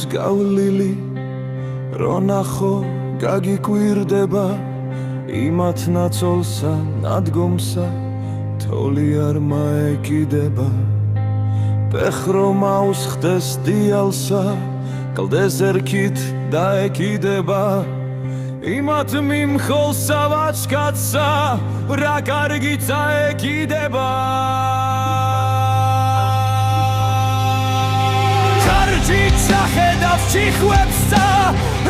გავლილი რო ნახო გაგიკვირდება იმათ ნაცოლსა ნადგომსა თოლი არ მაეკიდება ფეხრო მაუსხდეს დიალსა კლდეს ერქით დაეკიდება იმათ მიმხოლსა ვაჩკაცსა რა კარგიცა ეკიდება ჩახედავს ჭიხვებსა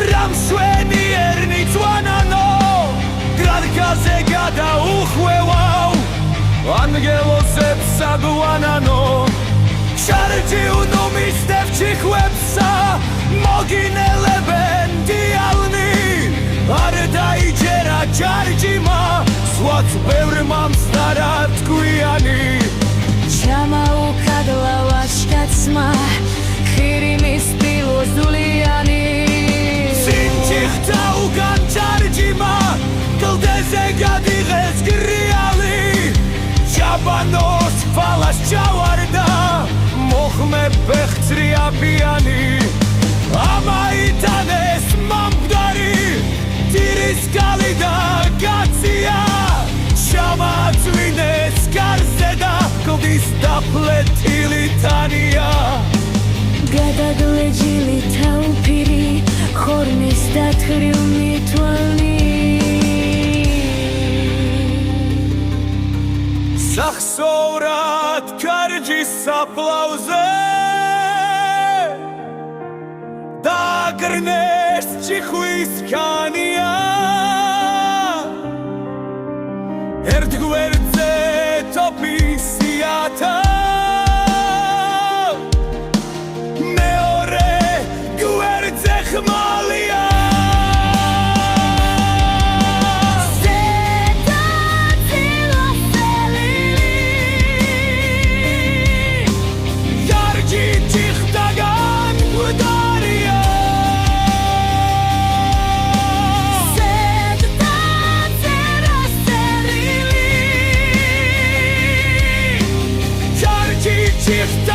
რა მშვენიერნიც ვანანო გრადკაზე გადაუხვევავ ანგელოზებსა გვანანო შარჯი უნომისდევ ჭიხვებსა მოგინელებენ დიალნი არ დაიჯერა ჯარჯიმა სვაც ბევრ მამსდარა თქვიანი ჩამაუკადლა ვაჩკაცმა ხირიმის პილოზულიანი სინჩიხთა უგან ჯარჯიმა კლდეზე გადიღეს გრიალი ჯაბანოს ფალას ჩავარდა მოხმე ფეხცრიაბიანი ამაიტანეს მამკვდარი ტირის გალი და გაცია ჩამაწვინეს გარზე და კლდის დაფლეთილი თანია გადაგლეჯილი თავფირი ხორმის დათხრილ მითვალნი სახსოვრად კარჯის საფლავზე დაგრნეს ჭიხვის ქანია ერთ გვერდზე თოფისიათა მეორე გვერდზე ხმალია Чисто